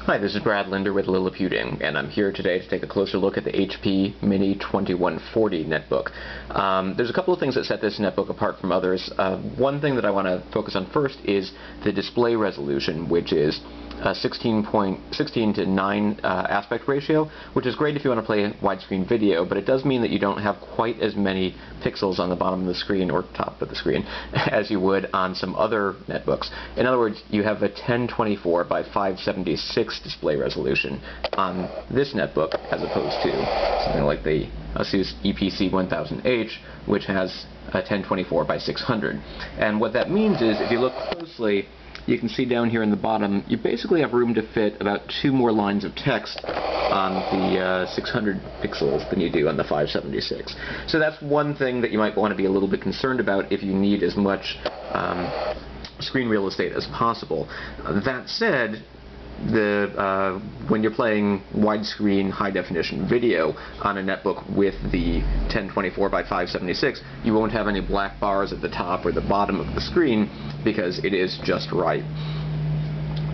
Hi, this is Brad Linder with Liliputing, and I'm here today to take a closer look at the HP Mini 2140 netbook. There's a couple of things that set this netbook apart from others. One thing that I want to focus on first is the display resolution, which is 16 to 9 aspect ratio, which is great if you want to play widescreen video, but it does mean that you don't have quite as many pixels on the bottom of the screen or top of the screen as you would on some other netbooks. In other words, you have a 1024 by 576 display resolution on this netbook as opposed to something like the ASUS EPC 1000H, which has a 1024 by 600. And what that means is, if you look closely, you can see down here in the bottom, you basically have room to fit about 2 more lines of text on the 600 pixels than you do on the 576. So that's one thing that you might want to be a little bit concerned about if you need as much screen real estate as possible. That said, when you're playing widescreen high-definition video on a netbook with the 1024 by 576, you won't have any black bars at the top or the bottom of the screen because it is just right.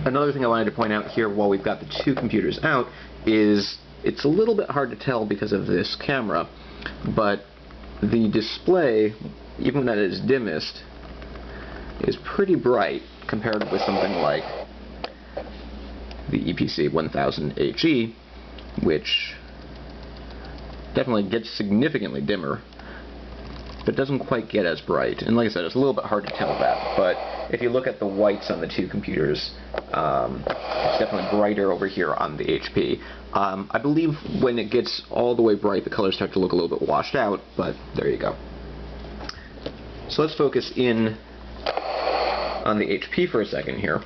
Another thing I wanted to point out here while we've got the two computers out is it's a little bit hard to tell because of this camera, but the display, even when it is dimmest, is pretty bright compared with something like the EPC 1000HE, which definitely gets significantly dimmer, but doesn't quite get as bright. And like I said, it's a little bit hard to tell that, but if you look at the whites on the two computers, it's definitely brighter over here on the HP. I believe when it gets all the way bright, the colors start to look a little bit washed out, but there you go. So let's focus in on the HP for a second here.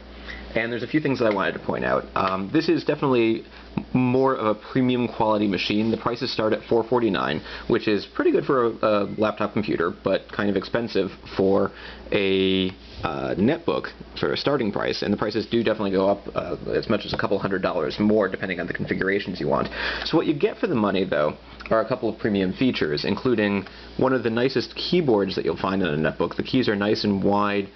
And there's a few things that I wanted to point out. This is definitely more of a premium quality machine. The prices start at $449, which is pretty good for a laptop computer, but kind of expensive for a netbook for a starting price. And the prices do definitely go up as much as a couple $100s more, depending on the configurations you want. So what you get for the money, though, are a couple of premium features, including one of the nicest keyboards that you'll find on a netbook. The keys are nice and wide.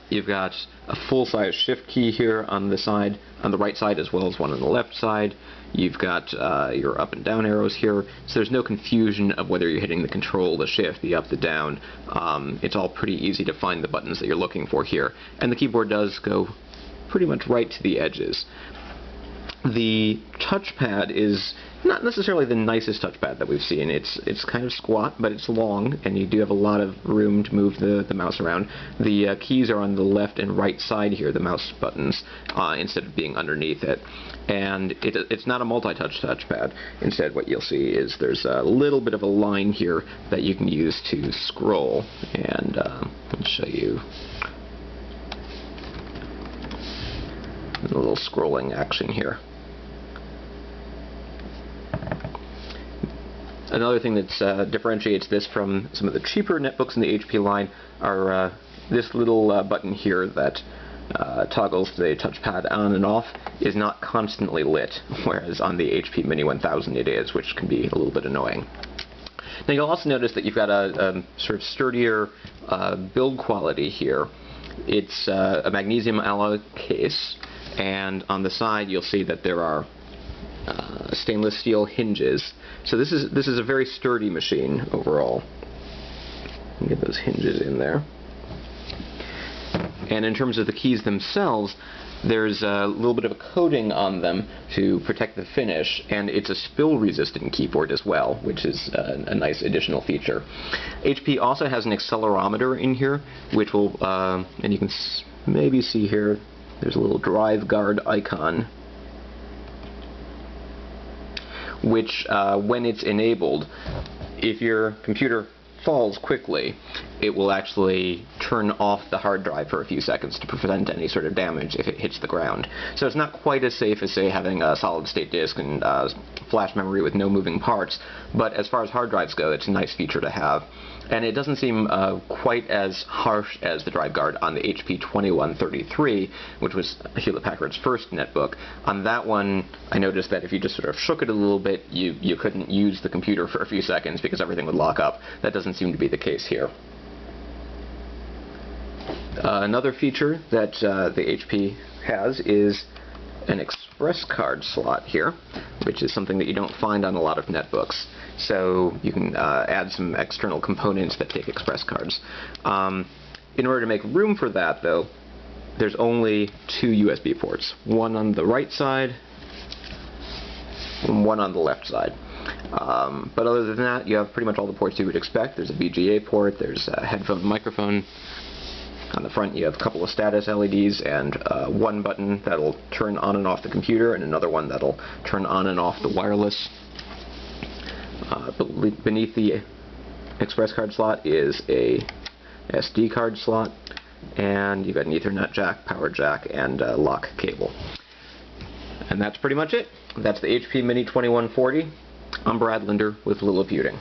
You've got a full-size shift key here on the side, on the right side, as well as one on the left side. You've got your up and down arrows here, so there's no confusion of whether you're hitting the control, the shift, the up, the down. It's all pretty easy to find the buttons that you're looking for here. And the keyboard does go pretty much right to the edges. The touchpad is not necessarily the nicest touchpad that we've seen. It's kind of squat, but it's long, and you do have a lot of room to move the mouse around. The keys are on the left and right side here, the mouse buttons, instead of being underneath it. And it's not a multi-touch touchpad. Instead, what you'll see is there's a little bit of a line here that you can use to scroll. And I'll show you a little scrolling action here. Another thing that differentiates this from some of the cheaper netbooks in the HP line are this little button here that toggles the touchpad on and off is not constantly lit, whereas on the HP Mini 1000 it is, which can be a little bit annoying. Now you'll also notice that you've got a sort of sturdier build quality here. It's a magnesium alloy case, and on the side you'll see that there are stainless steel hinges. So this is a very sturdy machine overall. Get those hinges in there. And in terms of the keys themselves, there's a little bit of a coating on them to protect the finish, and it's a spill-resistant keyboard as well, which is a nice additional feature. HP also has an accelerometer in here, which will, and you can maybe see here, there's a little drive guard icon, which when it's enabled, if your computer falls quickly, it will actually turn off the hard drive for a few seconds to prevent any sort of damage if it hits the ground. So it's not quite as safe as, say, having a solid-state disk and flash memory with no moving parts, but as far as hard drives go, it's a nice feature to have. And it doesn't seem quite as harsh as the drive guard on the HP 2133, which was Hewlett-Packard's first netbook. On that one, I noticed that if you just sort of shook it a little bit, you couldn't use the computer for a few seconds because everything would lock up. That doesn't seem to be the case here. Another feature that the HP has is an express card slot here, which is something that you don't find on a lot of netbooks. So you can add some external components that take express cards. In order to make room for that, though, there's only two USB ports, one on the right side and one on the left side. But other than that, you have pretty much all the ports you would expect. There's a VGA port, there's a headphone microphone. On the front you have a couple of status LEDs and one button that'll turn on and off the computer and another one that'll turn on and off the wireless. Beneath the express card slot is a SD card slot, and you've got an Ethernet jack, power jack, and a lock cable. And that's pretty much it. That's the HP Mini 2140. I'm Brad Linder with Liliputing.